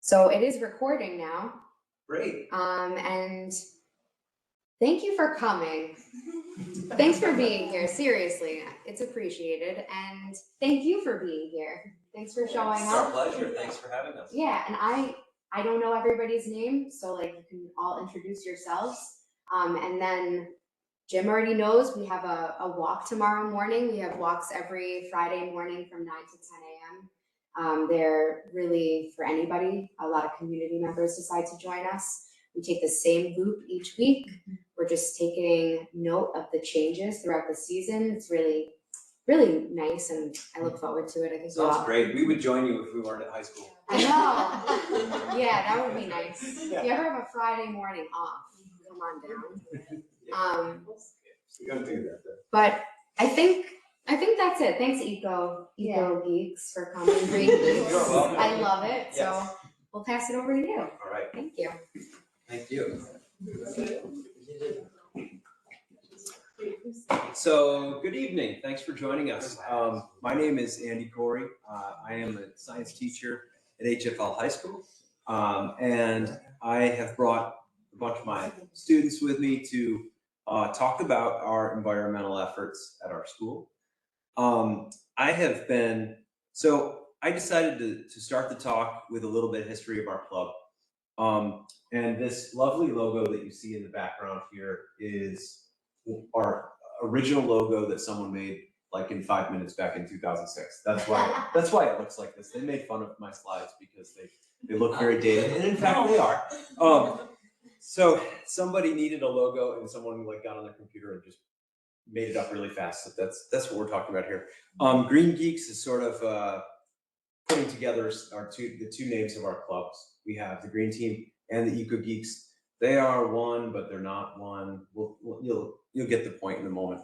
So it is recording now. Great. And thank you for coming. Thanks for being here. Seriously, it's appreciated. And thank you for being here. Thanks for showing It's up. our pleasure. Thanks for having us. Yeah, and I don't know everybody's name, so like you can all introduce yourselves. And then Jim already knows we have a walk tomorrow morning. We have walks every Friday morning from 9 to 10 a.m. They're really for anybody. A lot of community members decide to join us. We take the same loop each week. We're just taking note of the changes throughout the season. It's really, really nice, and I look forward to it. I think Sounds great. We would join you if we weren't at high school. I know. Yeah, that would be nice. If you ever have a Friday morning off, come on down. We gotta do that then. But I think that's it. Thanks, Eco Geeks, for coming. Green Geeks. You're welcome. I love it. Yes. So we'll pass it over to you. All right. Thank you. Thank you. So, good evening. Thanks for joining us. My name is Andy Corey. I am a science teacher at HFL High School. And I have brought a bunch of my students with me to talk about our environmental efforts at our school. I decided to start the talk with a little bit of history of our club. And this lovely logo that you see in the background here is our original logo that someone made like in 5 minutes back in 2006. That's why it looks like this. They made fun of my slides because they look very dated, and in fact they are. So somebody needed a logo, and someone like got on their computer and just made it up really fast. So that's what we're talking about here. Green Geeks is sort of putting together the two names of our clubs. We have the Green Team and the Eco Geeks. They are one, but they're not one. You'll get the point in a moment.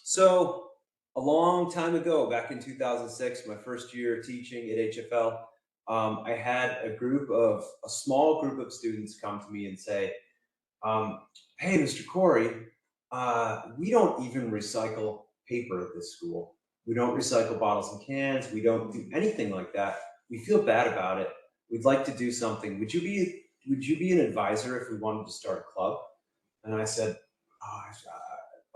So a long time ago, back in 2006, my first year teaching at HFL, I had a small group of students come to me and say, hey, Mr. Corey, we don't even recycle paper at this school. We don't recycle bottles and cans. We don't do anything like that. We feel bad about it. We'd like to do something. Would you be an advisor if we wanted to start a club? And I said,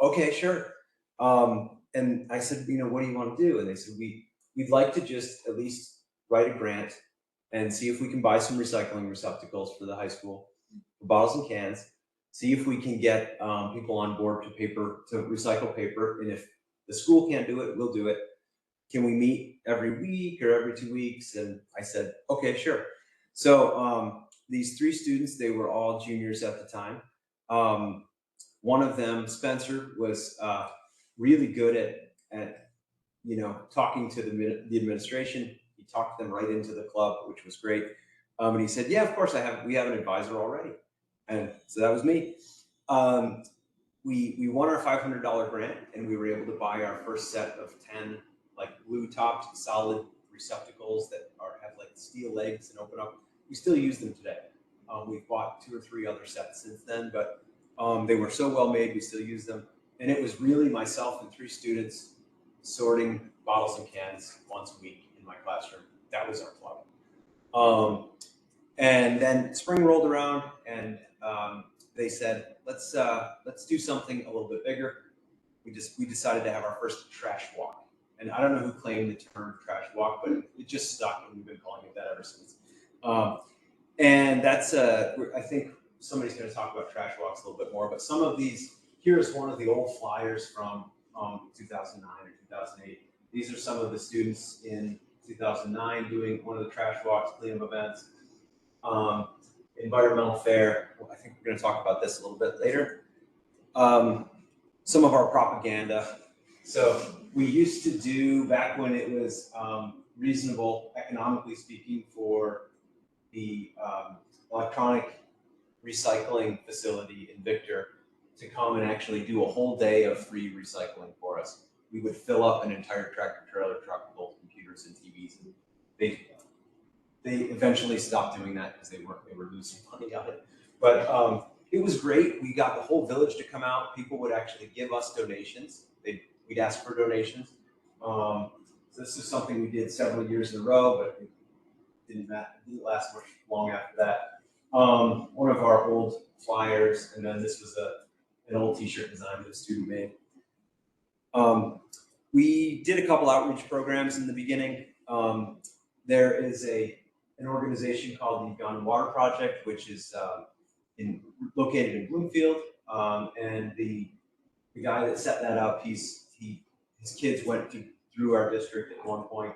okay, sure. And I said, what do you want to do? And they said, we'd like to just at least write a grant and see if we can buy some recycling receptacles for the high school, for bottles and cans, see if we can get people on board to recycle paper. And if the school can't do it, we'll do it. Can we meet every week or every 2 weeks? And I said, okay, sure. So these three students, they were all juniors at the time. One of them, Spencer, was really good at talking to the administration. He talked them right into the club, which was great. And he said, yeah, of course we have an advisor already. And so that was me. We won our $500 grant, and we were able to buy our first set of 10 like blue topped solid receptacles that have like steel legs and open up. We still use them today. We've bought 2 or 3 other sets since then, but they were so well made, we still use them. And it was really myself and 3 students sorting bottles and cans once a week in my classroom. That was our club. And then spring rolled around, and they said, let's do something a little bit bigger. We decided to have our first trash walk. And I don't know who claimed the term trash walk, but it just stuck, and we've been calling it that ever since. And that's, I think somebody's going to talk about trash walks a little bit more, but some of these, here's one of the old flyers from 2009 or 2008. These are some of the students in 2009 doing one of the trash walks, cleanup events, environmental fair. I think we're going to talk about this a little bit later. Some of our propaganda. So we used to do, back when it was reasonable, economically speaking, for the electronic recycling facility in Victor to come and actually do a whole day of free recycling for us. We would fill up an entire tractor trailer truck full of computers and TVs. And they eventually stopped doing that because they were losing money on it. But it was great. We got the whole village to come out. People would actually give us donations. We'd ask for donations. So this is something we did several years in a row, but didn't last much long after that. One of our old flyers, and then this was an old T-shirt design that a student made. We did a couple outreach programs in the beginning. There is an organization called the Uganda Water Project, which is located in Bloomfield, and the guy that set that up, his kids went through our district at one point.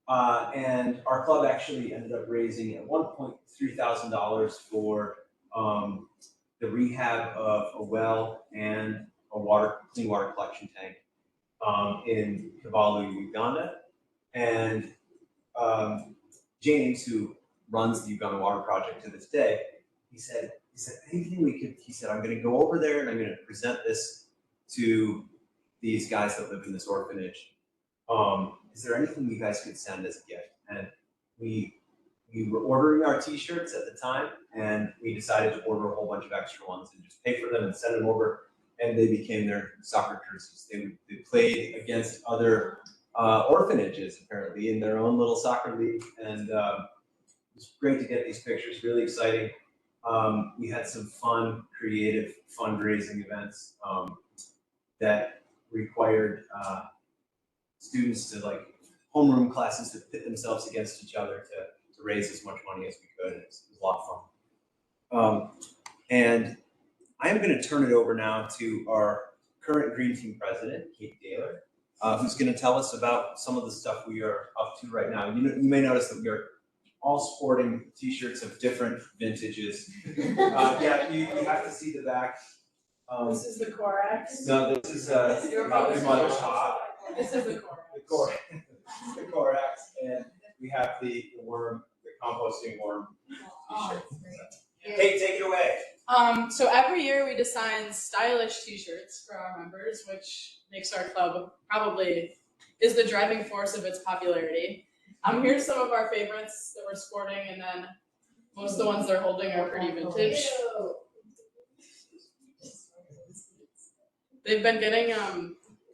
And our club actually ended up raising at one point $3,000 for the rehab of a well and a clean water collection tank in Kabalu, Uganda. And James, who runs the Uganda Water Project to this day, he said, anything we could, he said, I'm going to go over there and I'm going to present this to these guys that live in this orphanage. Is there anything you guys could send as a gift? And we were ordering our T-shirts at the time, and we decided to order a whole bunch of extra ones and just pay for them and send them over, and they became their soccer jerseys. They played against other orphanages, apparently, in their own little soccer league, and it was great to get these pictures, really exciting. We had some fun, creative fundraising events that required students to, like, homeroom classes to pit themselves against each other to raise as much money as we could. It was a lot of fun. And I am going to turn it over now to our current Green Team president, Kate Gaylor, who's going to tell us about some of the stuff we are up to right now. You may notice that we are all sporting T-shirts of different vintages. Yeah, you have to see the back. This is the Corax. No, this is my mother's top. This is the Corax. The Corax, and we have the worm, the composting worm T-shirt. Kate, take it away. So every year we design stylish T-shirts for our members, which makes our club probably is the driving force of its popularity. Here's some of our favorites that we're sporting, and then most of the ones they're holding are pretty vintage. They've been getting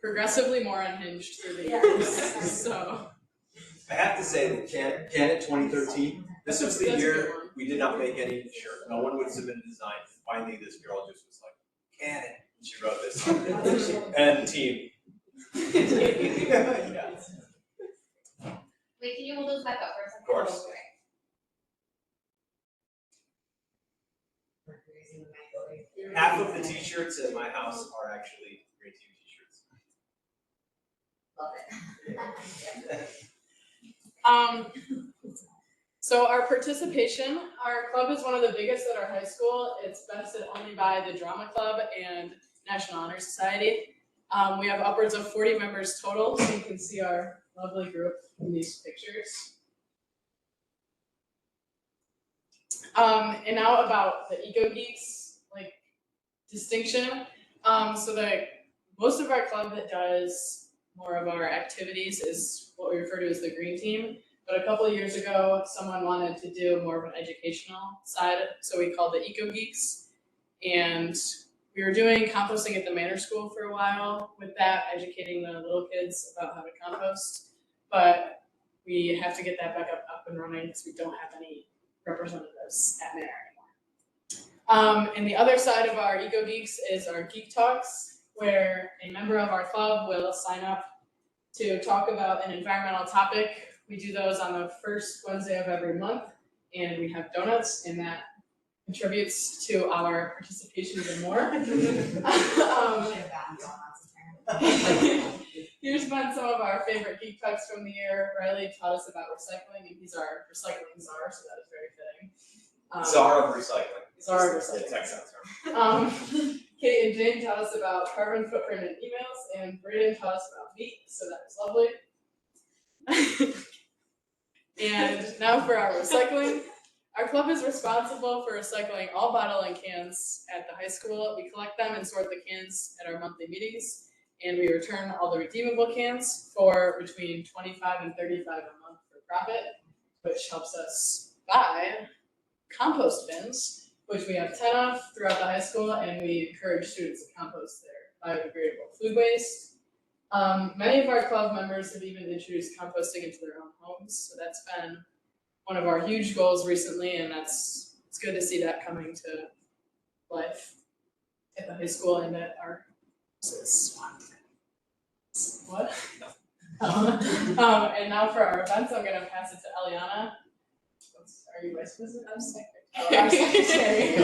progressively more unhinged through the years. So I have to say that Canon 2013, this was the year we did not make any shirt. No one would submit a design. Finally, this girl just was like, Canon. She wrote this on and team. Yeah. Wait, can you hold those back up for a second? Of course. Half of the T-shirts at my house are actually Green Team T-shirts. Love it. So our participation, our club is one of the biggest at our high school. It's bested only by the Drama Club and National Honor Society. We have upwards of 40 members total, so you can see our lovely group in these pictures. And now about the Eco Geeks, like, distinction. So most of our club that does more of our activities is what we refer to as the Green Team. But a couple of years ago, someone wanted to do more of an educational side, so we called it Eco Geeks. And we were doing composting at the Manor School for a while with that, educating the little kids about how to compost. But we have to get that back up and running because we don't have any representatives at Manor anymore. And the other side of our Eco Geeks is our Geek Talks, where a member of our club will sign up to talk about an environmental topic. We do those on the first Wednesday of every month, and we have donuts, and that contributes to our participation even more. Here's been some of our favorite Geek Talks from the year. Riley taught us about recycling, and he's our recycling czar, so that is very fitting. Czar of recycling. Czar of recycling. Texan term. Kate and Jane taught us about carbon footprint in emails, and Braden taught us about meat, so that was lovely. And now for our recycling. Our club is responsible for recycling all bottle and cans at the high school. We collect them and sort the cans at our monthly meetings, and we return all the redeemable cans for between $25 and $35 a month for profit, which helps us buy compost bins, which we have 10 of throughout the high school, and we encourage students to compost their biodegradable food waste. Many of our club members have even introduced composting into their own homes, so that's been one of our huge goals recently, and it's good to see that coming to life at the high school and at our what? And now for our events, I'm gonna pass it to Eliana. Are you vice president? I'm secretary.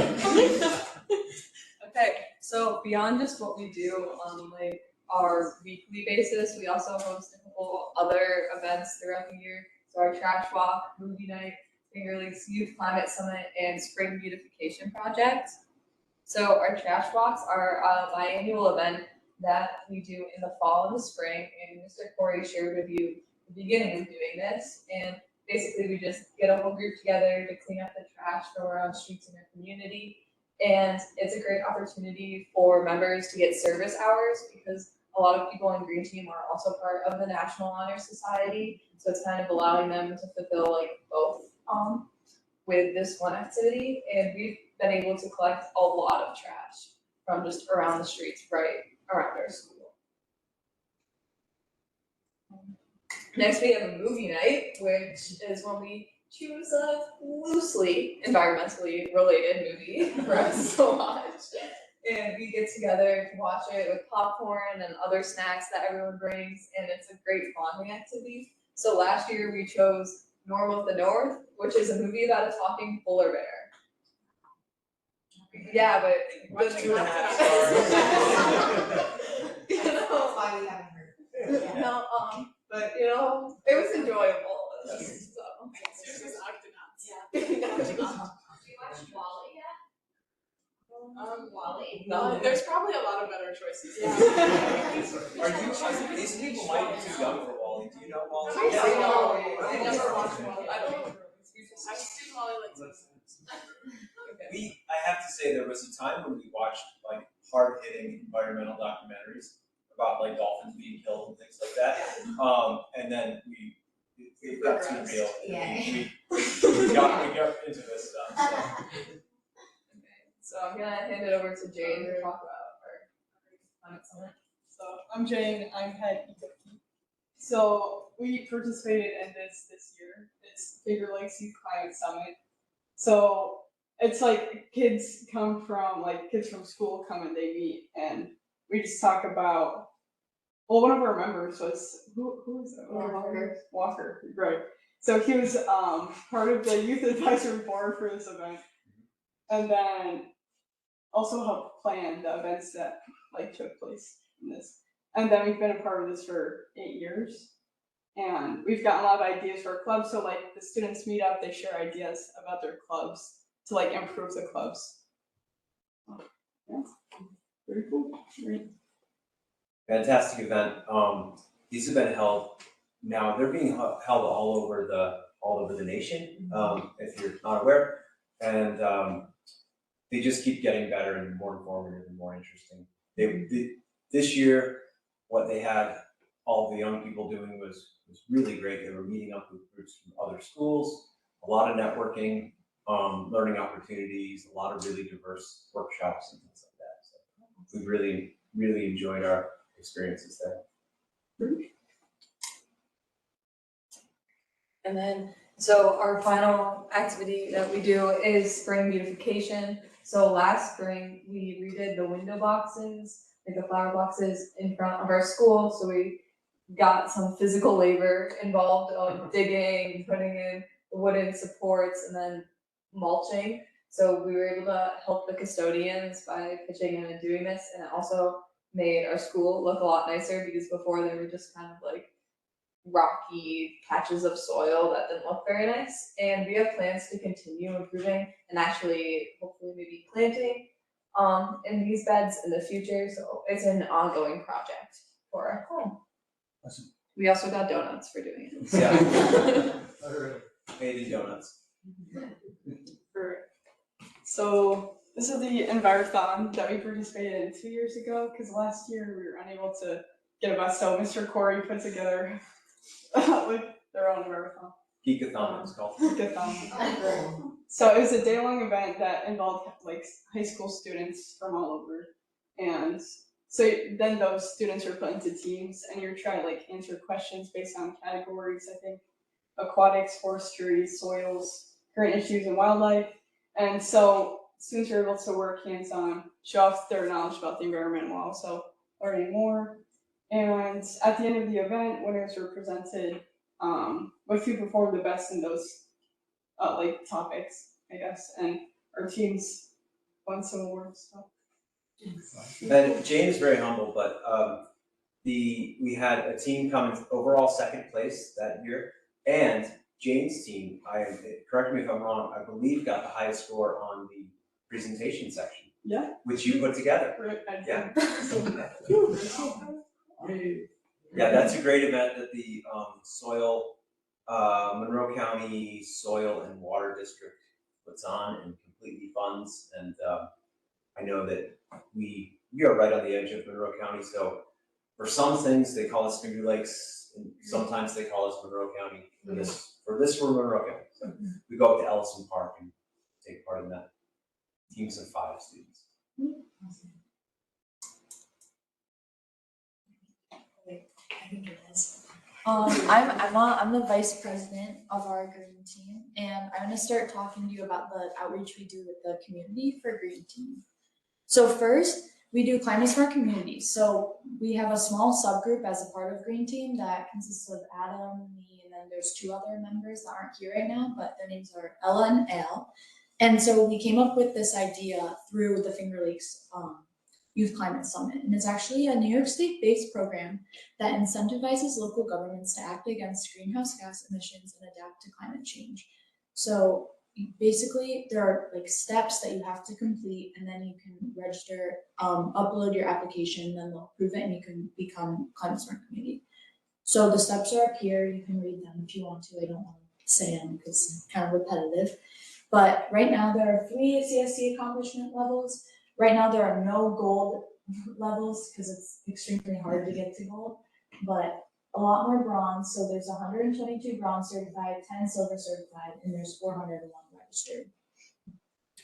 Okay, so beyond just what we do on like our weekly basis, we also host a couple other events throughout the year. So our trash walk, movie night, Finger Lakes Youth Climate Summit, and Spring Beautification Project. So our trash walks are a biannual event that we do in the fall and the spring, and Mr. Corey shared with you the beginning of doing this. And basically we just get a whole group together to clean up the trash from around streets in our community. And it's a great opportunity for members to get service hours because a lot of people in Green Team are also part of the National Honor Society. So it's kind of allowing them to fulfill like both with this one activity. And we've been able to collect a lot of trash from just around the streets right around our school. Next, we have a movie night, which is when we choose a loosely environmentally related movie for us to watch. And we get together to watch it with popcorn and other snacks that everyone brings, and it's a great bonding activity. So last year we chose Norm of the North, which is a movie about a talking polar bear. Yeah, but Watch you know, That's why we haven't heard. no, but you know, it was enjoyable. So. This is Octonauts. Yeah. Yeah. Um, Have you watched Wally yet? Wally? No. There's probably a lot of better choices. These people might be too young for Wally. Do you know Wally? I don't know. I never watched Wally. I don't know. I've seen Wally like six times. I have to say there was a time when we watched like hard-hitting environmental documentaries about like dolphins being killed and things like that. And then it got too real. Yeah. We got into this stuff. So. So I'm gonna hand it over to Jane to talk about our climate summit. So I'm Jane, I'm head EcoKey. So we participated in this year. It's Finger Lakes Youth Climate Summit. So it's like kids from school come and they meet and we just talk about, well, one of our members was, who was that? Walker, right. So he was part of the youth advisory board for this event. And then also helped plan the events that like took place in this. And then we've been a part of this for 8 years. And we've gotten a lot of ideas for our clubs. So like the students meet up, they share ideas about their clubs to like improve the clubs. Yeah, very cool. Right. Fantastic event. These have been held now. They're being held all over the nation. If you're not aware, and they just keep getting better and more informative and more interesting. This year, what they had all the young people doing was really great. They were meeting up with groups from other schools, a lot of networking, learning opportunities, a lot of really diverse workshops and things like that. So we really enjoyed our experiences there. And then, so our final activity that we do is spring beautification. So last spring, we redid the window boxes, like the flower boxes in front of our school. So we got some physical labor involved of digging, putting in the wooden supports, and then mulching. So we were able to help the custodians by pitching in and doing this, and it also made our school look a lot nicer because before they were just kind of like rocky patches of soil that didn't look very nice. And we have plans to continue improving and actually hopefully maybe planting in these beds in the future. So it's an ongoing project for our home. Awesome. We also got donuts for doing it. Yeah. Made in donuts. So this is the Envirothon that we participated in 2 years ago, because last year we were unable to get a bus, so Mr. Corey put together like their own Envirothon. Geekathon it's called. Geekathon. So it was a day-long event that involved like high school students from all over, and so then those students were put into teams, and you're trying to like answer questions based on categories, I think, aquatics, forestry, soils, current issues, and wildlife. And so students are able to work hands-on, show off their knowledge about the environment while also learning more. And at the end of the event, winners were presented with who performed the best in those like topics, I guess. And our teams won some awards. So. And Jane is very humble, but we had a team come in overall second place that year, and Jane's team, correct me if I'm wrong, I believe got the highest score on the presentation section. Yeah. Which you put together. Right. Yeah. Yeah, that's a great event that the Monroe County Soil and Water District puts on and completely funds. And I know that we are right on the edge of Monroe County, so for some things they call us Finger Lakes, and sometimes they call us Monroe County. For this we're Monroe County. So we go up to Ellison Park and take part in that. Teams of 5 students. I think it is. I'm Emma. I'm the vice president of our green team, and I'm going to start talking to you about the outreach we do with the community for green team. So first, we do climate smart communities. So we have a small subgroup as a part of green team that consists of Adam, me, and then there's 2 other members that aren't here right now, but their names are Ella and Al. And so we came up with this idea through the Finger Lakes Youth Climate Summit. And it's actually a New York State-based program that incentivizes local governments to act against greenhouse gas emissions and adapt to climate change. So basically, there are like steps that you have to complete, and then you can register, upload your application, then they'll approve it, and you can become climate smart community. So the steps are up here. You can read them if you want to. I don't want to say them because it's kind of repetitive. But right now, there are 3 CSC accomplishment levels. Right now, there are no gold levels because it's extremely hard to get to gold, but a lot more bronze. So there's 122 bronze certified, 10 silver certified, and there's 401 registered.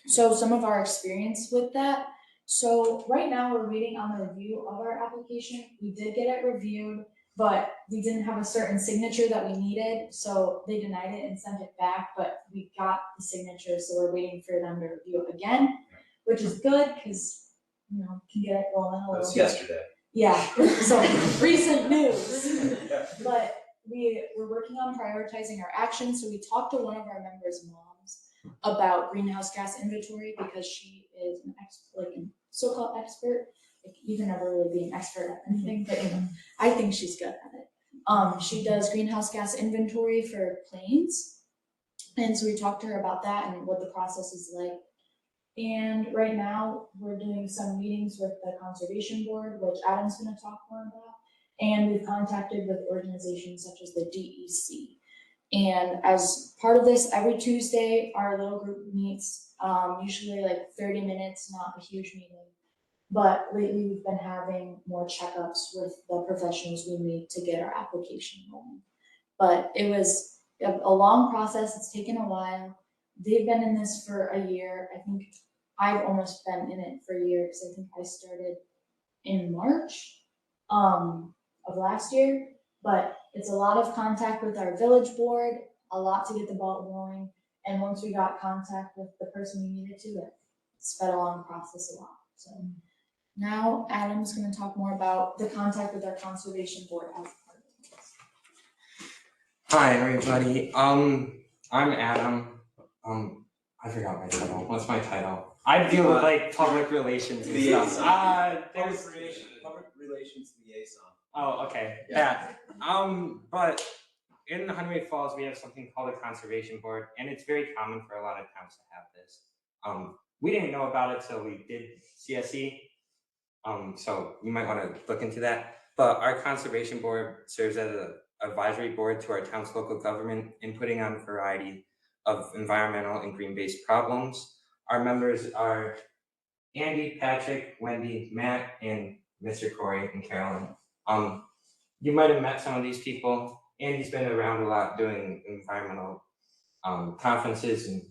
So some of our experience with that. So right now, we're waiting on the review of our application. We did get it reviewed, but we didn't have a certain signature that we needed, so they denied it and sent it back, but we got the signature, so we're waiting for them to review it again, which is good, because, can get it rolling a little bit. That was yesterday. Yeah, so recent news. But we're working on prioritizing our actions, so we talked to one of our members' moms about greenhouse gas inventory, because she is an so-called expert. You can never really be an expert at anything, but I think she's good at it. She does greenhouse gas inventory for planes, and so we talked to her about that and what the process is like. And right now, we're doing some meetings with the Conservation Board, which Adam's going to talk more about, and we've contacted with organizations such as the DEC. And as part of this, every Tuesday, our little group meets, usually like 30 minutes, not a huge meeting. But lately, we've been having more checkups with the professionals we meet to get our application rolling. But it was a long process. It's taken a while. They've been in this for a year. I think I've almost been in it for a year, because I think I started in March of last year. But it's a lot of contact with our village board, a lot to get the ball rolling. And once we got contact with the person we needed to, it sped along the process a lot. So now Adam's going to talk more about the contact with our conservation board as part of this. Hi everybody. I'm Adam. I forgot my title. What's my title? I deal with like public relations and stuff. Public relations liaison. Oh, okay. Yeah. But in Honeoye Falls, we have something called a conservation board, and it's very common for a lot of towns to have this. We didn't know about it till we did CSE. So you might want to look into that. But our conservation board serves as an advisory board to our town's local government, inputting on a variety of environmental and green-based problems. Our members are Andy, Patrick, Wendy, Matt, and Mr. Corey and Carolyn. You might have met some of these people. Andy's been around a lot doing environmental conferences and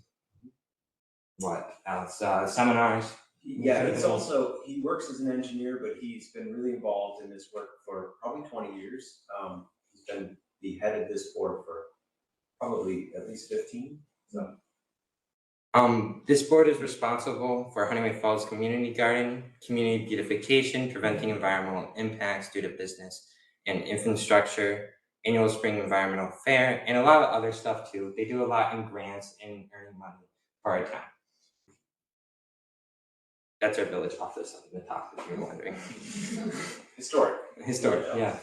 seminars. Yeah, he works as an engineer, but he's been really involved in this work for probably 20 years. He's been the head of this board for probably at least 15. So This board is responsible for Honeoye Falls Community Garden, community beautification, preventing environmental impacts due to business and infrastructure, annual spring environmental fair, and a lot of other stuff too. They do a lot in grants and earning money for our town. That's our village office on the top, if you're wondering. historic. Historic, yeah.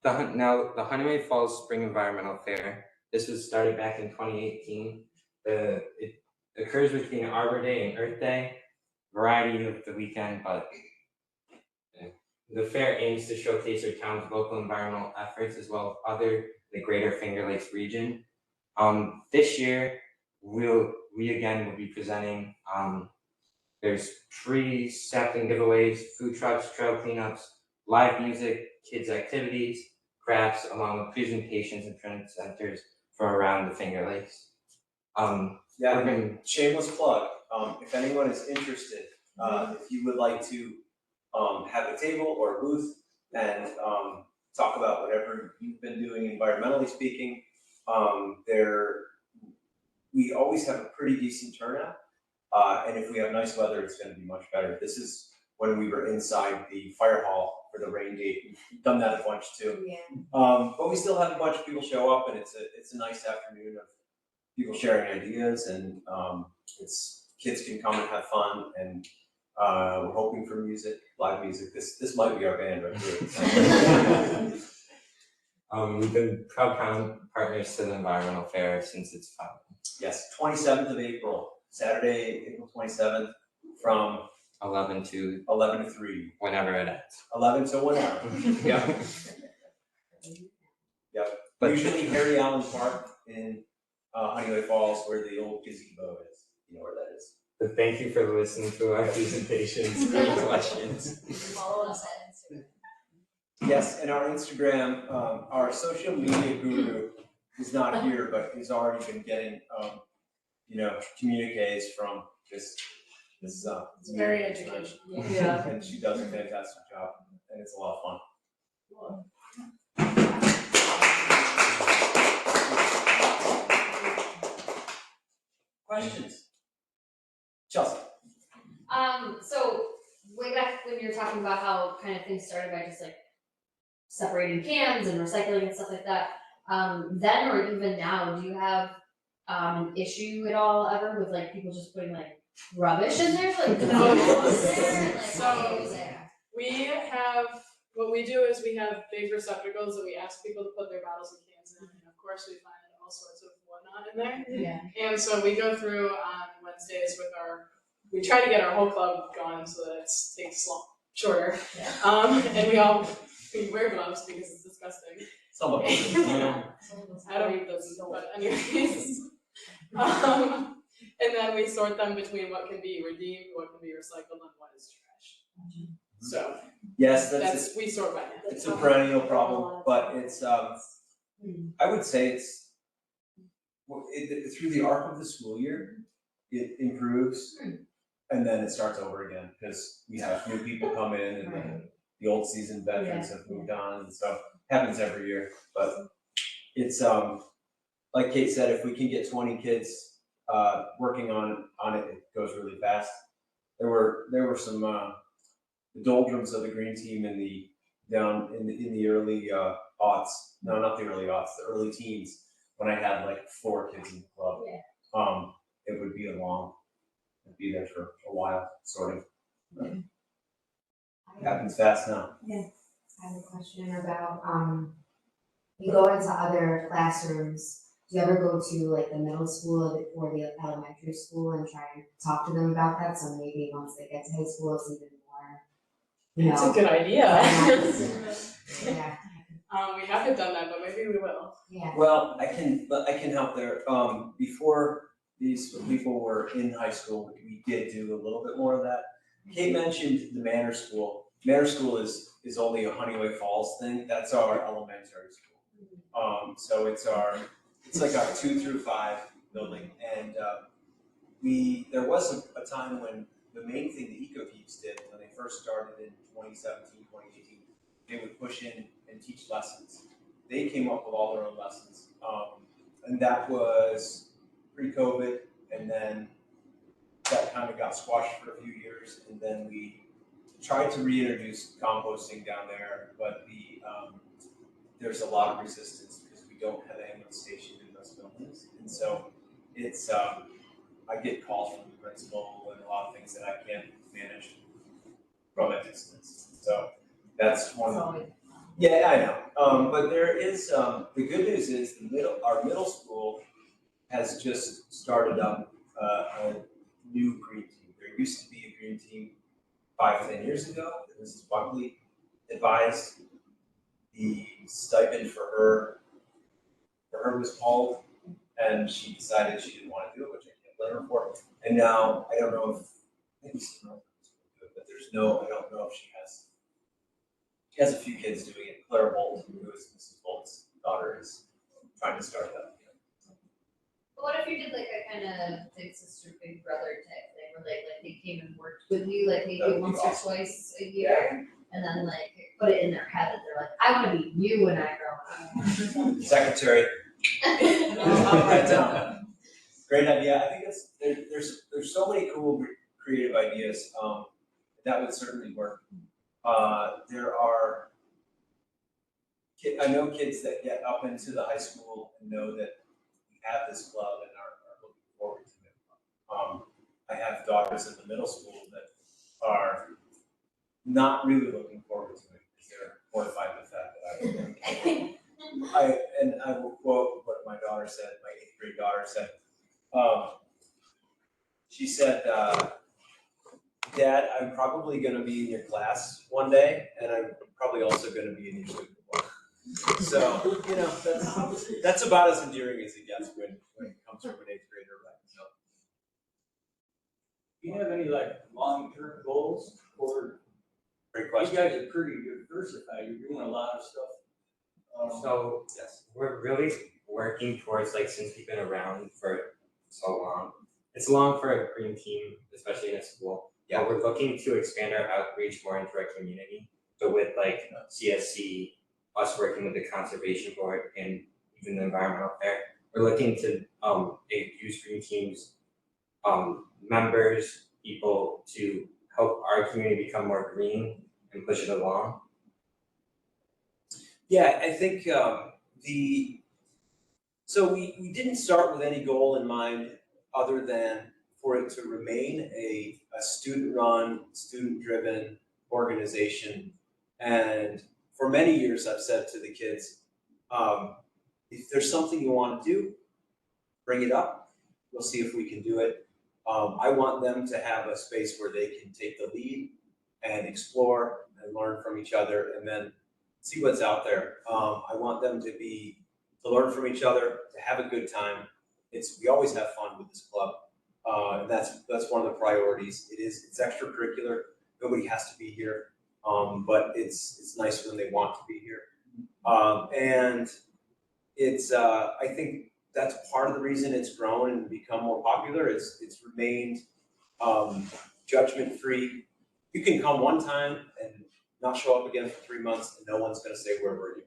The Honeoye Falls Spring Environmental Fair, this was started back in 2018. It occurs between Arbor Day and Earth Day, variety of the weekend, but the fair aims to showcase our town's local environmental efforts as well as the greater Finger Lakes region. This year, we again will be presenting, there's tree sapling giveaways, food trucks, trail cleanups, live music, kids activities, crafts, along with presentations and training centers from around the Finger Lakes. Shameless plug. If anyone is interested, if you would like to have a table or a booth and talk about whatever you've been doing environmentally speaking, we always have a pretty decent turnout. And if we have nice weather, it's going to be much better. This is when we were inside the fire hall for the rain date. We've done that a bunch too. Yeah. But we still have a bunch of people show up, and it's a nice afternoon of people sharing ideas, and kids can come and have fun, and we're hoping for music, live music. This might be our band right here. We've been proud partners to the environmental fair since its founding. Yes, 27th of April, Saturday, April 27th, from 11 to 3. whenever it ends. 11 to whenever. Yeah. Yep. But usually Harry Allen Park in Honeoye Falls, where the old gazebo is. You know where that is. But thank you for listening to our presentations and questions. Follow us at Instagram. Yes, and our Instagram, our social media guru is not here, but he's already been getting, communiques from this. It's very educational. Yeah. And she does a fantastic job, and it's a lot of fun. Questions? Chelsea. So way back when you were talking about how kind of things started by just like separating cans and recycling and stuff like that, then or even now, do you have an issue at all ever with like people just putting like rubbish in there, like what we do is we have big receptacles that we ask people to put their bottles and cans in, and of course we find all sorts of whatnot in there. Yeah. And so we go through on Wednesdays we try to get our whole club going so that it takes shorter. Yeah. And we wear gloves because it's disgusting. Some of them. Adam doesn't, but anyways. And then we sort them between what can be redeemed, what can be recycled, and what is trash. So Yes, we sort by that. it's a perennial problem, but it's I would say it's through the arc of the school year, it improves, and then it starts over again because we have new people come in, and then the old seasoned veterans have moved on, and so it happens every year. But it's like Kate said, if we can get 20 kids working on it, it goes really fast. There were some the doldrums of the green team in the early aughts. No, not the early aughts, the early teens, when I had like 4 kids in the club. It would be it'd be there for a while, sorting. It happens fast now. I have a question about, you go into other classrooms, do you ever go to like the middle school or the elementary school and try and talk to them about that? So maybe once they get to high school, it's even more, That's a good idea. Yeah. We haven't done that, but maybe we will. Yeah. Well, I can help there. Before these people were in high school, we did do a little bit more of that. Kate mentioned the Manor School. Manor School is only a Honeoye Falls thing. That's our elementary school. So it's like our 2 through 5 building, and there was a time when the main thing the Eco Geeks did when they first started in 2017, 2018, they would push in and teach lessons. They came up with all their own lessons. and that was pre-COVID, and then that kind of got squashed for a few years, and then we tried to reintroduce composting down there, but there's a lot of resistance because we don't have a ambulance station in those buildings, and so it's I get calls from the principal and a lot of things that I can't manage from a distance. So that's one. Yeah, I know. But there is the good news is our middle school has just started up a new green team. There used to be a green team 5-10 years ago that Mrs. Buckley advised. The stipend for her was called, and she decided she didn't want to do it, which I can't blame her for. And now I don't know if maybe some other people do it, but I don't know if she has a few kids doing it. Claire Bolt, who is Mrs. Bolt's daughter, is trying to start that. But what if you did like a kind of big sister, big brother type thing, where they came and worked with you, like maybe That would be once awesome. or twice a year, and then like put it in their head that they're like, I want to be you when I grow up. Secretary. I'll write down. Great idea. I think there's so many cool creative ideas. That would certainly work. There are I know kids that get up into the high school and know that we have this club and are looking forward to it. I have daughters in the middle school that are not really looking forward to it because they're horrified by the fact that I will quote what my daughter said, my 8th grade daughter said. She said, Dad, I'm probably gonna be in your class one day, and I'm probably also gonna be in your student board. So, that's about as endearing as it gets when it comes from an 8th grader, right? So. Do you have any like long-term goals, or Great you question. guys are pretty diversified, you're doing a lot of stuff. So Yes. we're really working towards, like, since we've been around for so long, it's long for a green team, especially in a school. Yeah. But we're looking to expand our outreach more into our community. So with like CSC, us working with the conservation board and even the environmental fair, we're looking to use green teams, members, people to help our community become more green and push it along. Yeah, I think so we didn't start with any goal in mind other than for it to remain a student-run, student-driven organization. And for many years, I've said to the kids, if there's something you want to do, bring it up. We'll see if we can do it. I want them to have a space where they can take the lead and explore and learn from each other and then see what's out there. I want them to learn from each other, to have a good time. We always have fun with this club. And that's one of the priorities. It's extracurricular. Nobody has to be here. But it's nice when they want to be here. And it's I think that's part of the reason it's grown and become more popular. It's remained judgment-free. You can come one time and not show up again for 3 months, and no one's going to say, where were you?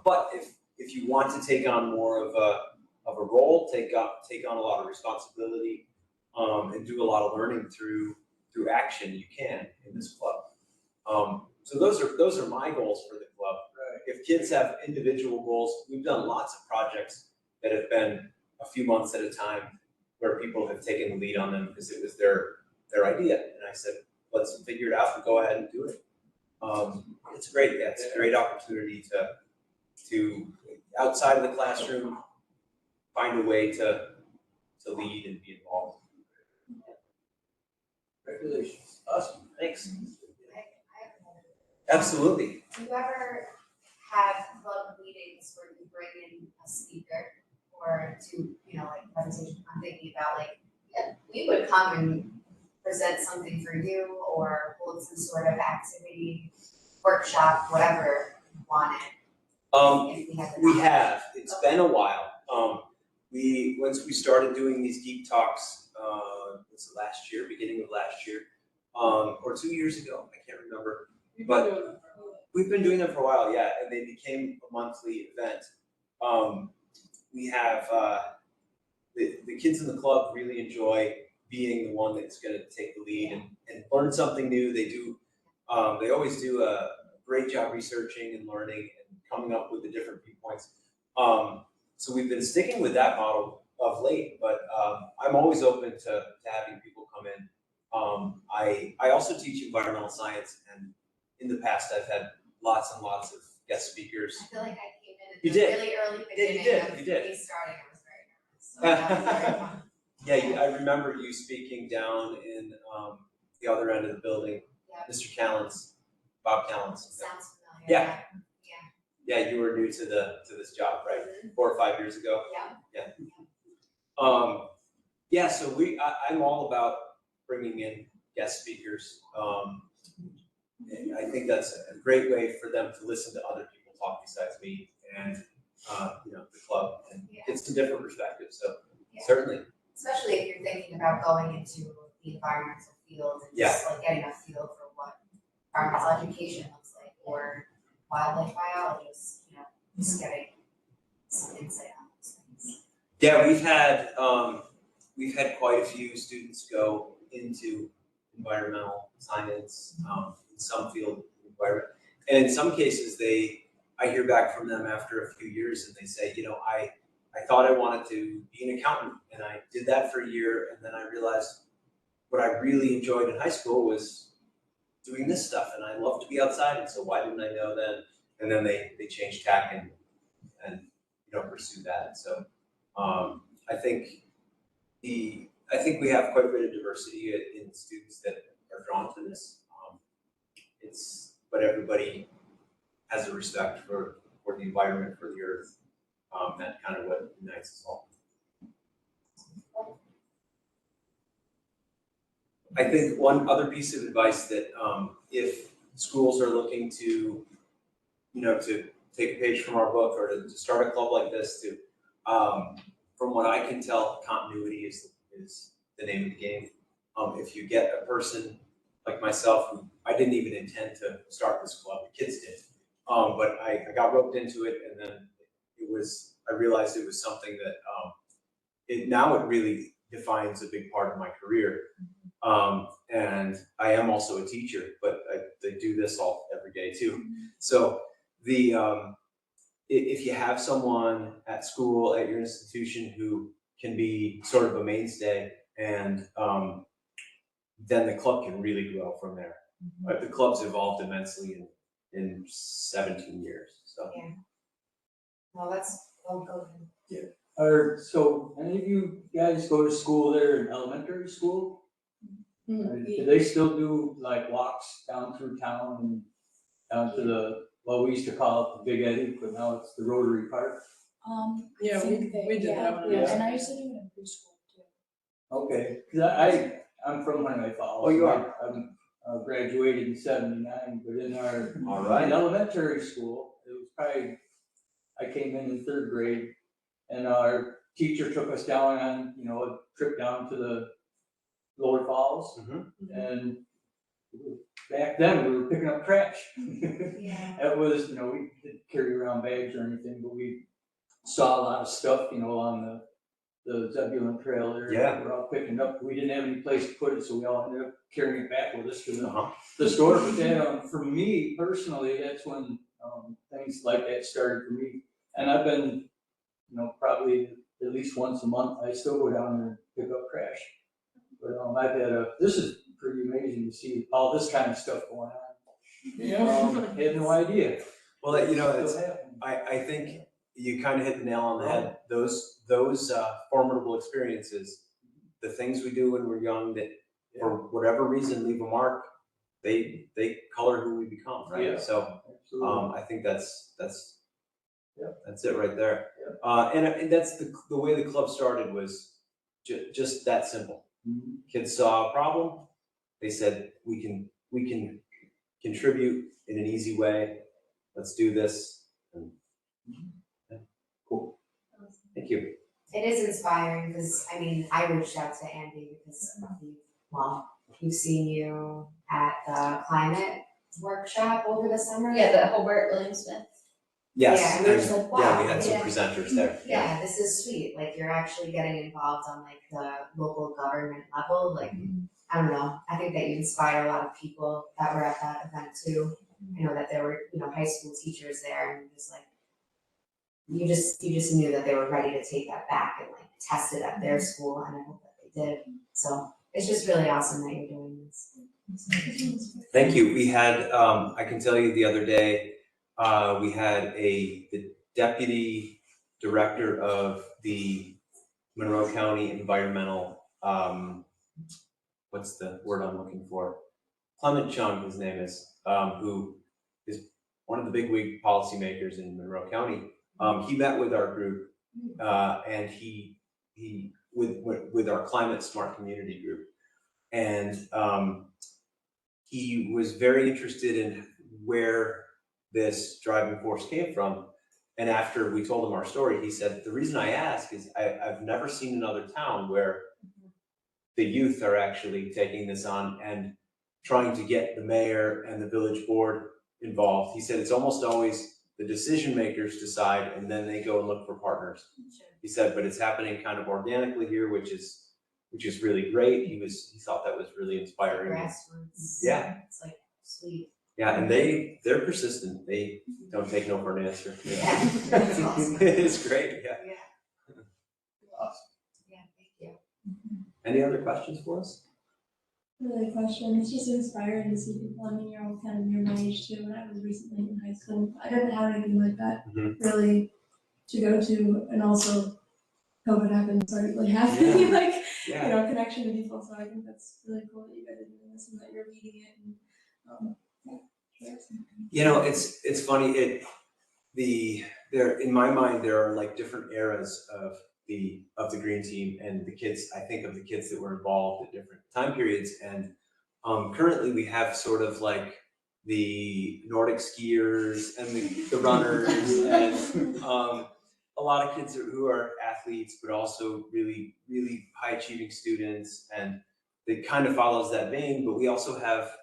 But if you want to take on more of a role, take on a lot of responsibility, and do a lot of learning through action, you can in this club. So those are my goals for the club. Right. If kids have individual goals, we've done lots of projects that have been a few months at a time where people have taken the lead on them because it was their idea. And I said, let's figure it out and go ahead and do it. It's great. Yeah, it's a great opportunity to outside of the classroom, find a way to lead and be involved. Congratulations, awesome. Thanks. I have another. Absolutely. Do you ever have club meetings where you bring in a speaker or to, like presentation? I'm thinking about we would come and present something for you or hold some sort of activity, workshop, whatever you wanted. If we have. We have. It's been a while. Once we started doing these Geek Talks, was it last year, beginning of last year, or 2 years ago, I can't remember. We've been doing them for a while, yeah, and they became a monthly event. we have the kids in the club really enjoy being the one that's going to take the lead and learn something new. They do. They always do a great job researching and learning and coming up with the different viewpoints. So we've been sticking with that model of late, but I'm always open to having people come in. I also teach environmental science, and in the past I've had lots and lots of guest speakers. I feel like I came in at You the did. really early Yeah, you beginning did, of you did. me starting. I was very nervous. So that was very fun. Yeah, I remember you speaking down in the other end of the building, Yep. Mr. Callens, Bob Callens. Sounds familiar. Yeah. Yeah, you were new to this job, right? 4 or 5 years ago. Yeah. Yeah. So I'm all about bringing in guest speakers. And I think that's a great way for them to listen to other people talk besides me and the club and get some different perspectives. So certainly. Especially if you're thinking about going into the environmental field and just like getting a feel for what environmental education looks like, or wildlife biologists, just getting some insight on those things. Yeah, we've had quite a few students go into environmental science, in some field environment, and in some cases I hear back from them after a few years, and they say, I thought I wanted to be an accountant, and I did that for a year, and then I realized what I really enjoyed in high school was doing this stuff, and I love to be outside, and so why didn't I know then? And then they changed tack and pursue that. So I think we have quite a bit of diversity in students that are drawn to this. But everybody has a respect for the environment, for the earth. That's kind of what unites us all. I think one other piece of advice that if schools are looking to take a page from our book or to start a club like this, from what I can tell, continuity is the name of the game. If you get a person like myself, who I didn't even intend to start this club, the kids did, but I got roped into it, and then I realized it was something that now it really defines a big part of my career. And I am also a teacher, but I do this every day too. So if you have someone at school, at your institution, who can be sort of a mainstay, and then the club can really grow from there. But the club's evolved immensely in 17 years. So Well, that's go ahead. So any of you guys go to school there in elementary school? Do they still do like walks down through town and down to we used to call it the Big Eddie, but now it's the Rotary Park? Yeah, I think we did that one. Yeah. And I used to do it in preschool too. Okay, cause I'm from Honeoye Falls. Oh, you are? I'm graduated in '79, but in All right. in elementary school, it was probably, I came in 3rd grade, and our teacher took us down on, a trip down to the Lower Falls, and back then we were picking up trash. It was, we didn't carry around bags or anything, but we saw a lot of stuff, on the Zebulon Trail there. Yeah. We're all picking up. We didn't have any place to put it, so we all ended up carrying it back with us to the store. But then, for me personally, that's when things like that started for me. And I've been, probably at least once a month, I still go down there and pick up trash. But I've had this is pretty amazing to see all this kind of stuff going on. Had no idea. Well, Still happening. I think you kind of hit the nail on the head. Those formidable experiences, the things we do when we're young that for whatever reason leave a mark, they color who we become, right? Yeah, so absolutely. I think that's Yeah. it right there. Yeah. And that's the way the club started, was just that simple. Kids saw a problem, they said, we can contribute in an easy way. Let's do this. And, cool. Thank you. It is inspiring because I reached out to Andy because we've seen you at the climate workshop over the summer. Yeah, the Hobart William Smith. Yes, Yeah, and we were just like, yeah, wow, we had some yeah. presenters there. Yeah, this is sweet. Like you're actually getting involved on like the local government level. Like I don't know. I think that you inspire a lot of people that were at that event too. I know that there were, high school teachers there and just like you just knew that they were ready to take that back and like test it at their school, and I hope that they did. So it's just really awesome that you're doing this. Thank you. We had, I can tell you the other day, we had the deputy director of the Monroe County Environmental, what's the word I'm looking for? Clement Chung, his name is, who is one of the bigwig policymakers in Monroe County. He met with our group, and he with our Climate Smart Community group, and he was very interested in where this driving force came from. And after we told him our story, he said, the reason I ask is I've never seen another town where the youth are actually taking this on and trying to get the mayor and the village board involved. He said it's almost always the decision makers decide and then they go and look for partners. He said, but it's happening kind of organically here, which is really great. He thought that was really inspiring. Grassroots. Yeah. It's like sweet. Yeah, and they're persistent. They don't take no for an answer. Yeah. That's awesome. It's great, yeah. Yeah. Awesome. Yeah, thank you. Any other questions for us? Really a question. It's just inspiring to see people. I mean, you're all kind of near my age too. When I was recently in high school, I didn't have anything like that really to go to, and also COVID happened, so I didn't really have any Yeah. connection to people. So I think that's really cool that you guys are doing this and that you're leading it. And It's funny. In my mind, there are like different eras of the green team and the kids. I think of the kids that were involved at different time periods, and currently we have sort of like the Nordic skiers and the runners and a lot of kids who are athletes, but also really, really high achieving students, and it kind of follows that vein. But we also have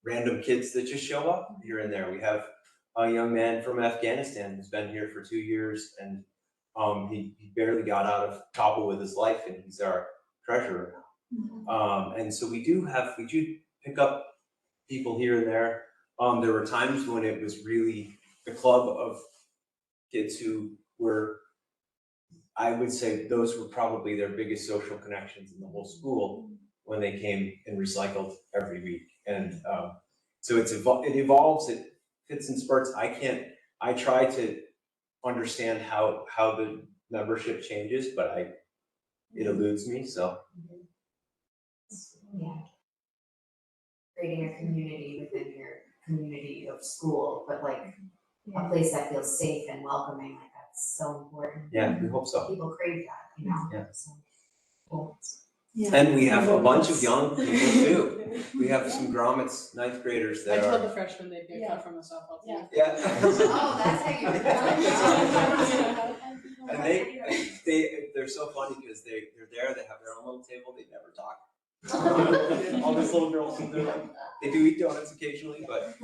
random kids that just show up here and there. We have a young man from Afghanistan who's been here for 2 years, and he barely got out of Kabul with his life, and he's our treasurer now. And so we do pick up people here and there. There were times when it was really the club of kids who were, I would say those were probably their biggest social connections in the whole school when they came and recycled every week. And so it evolves, it fits in spurts. I try to understand how the membership changes, but it eludes me, so. Yeah. Creating a community within your community of school, but like a place that feels safe and welcoming, like that's so important. Yeah, we hope so. People crave that, Yeah. So, cool. yeah. And we have a bunch of young people too. We have some grommets, 9th graders I that told are. the freshmen they'd get cut from the softball team. Yeah. Oh, that's how you. And they're so funny because they're there, they have their own little table, they never talk. All these little girls, they do eat donuts occasionally, but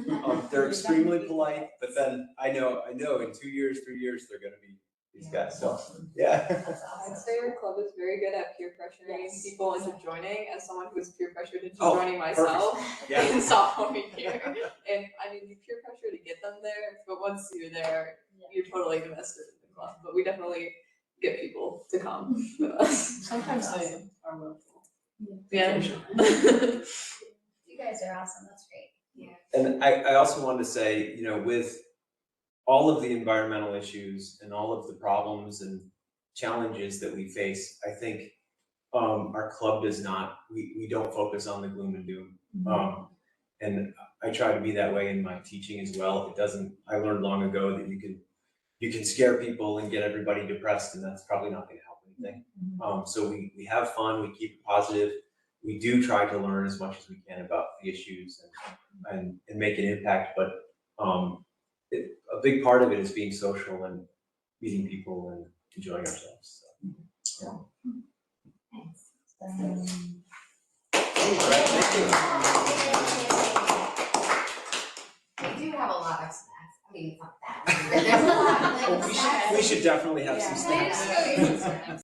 they're extremely polite. But then I know in 2 years, 3 years, they're gonna be these guys, so, yeah. I'd say your club is very good at peer pressuring people into joining, as someone who was peer pressured into Oh, joining myself Yeah. in sophomore year. And I mean, you peer pressure to get them there, but once you're there, you're totally invested in the club. But we definitely get people to come with us. Sometimes they are willful. Yeah. You guys are awesome, that's great. Yeah. And I also wanted to say, with all of the environmental issues and all of the problems and challenges that we face, I think our club does not, we don't focus on the gloom and doom. And I try to be that way in my teaching as well. I learned long ago that you can scare people and get everybody depressed, and that's probably not gonna help anything. So we have fun, we keep it positive. We do try to learn as much as we can about the issues and make an impact, but a big part of it is being social and meeting people and enjoying ourselves. So. Thanks. We do have a lot of snacks. I mean, it's not that many There's a lot, like, We should definitely have some Yeah. snacks. Yeah.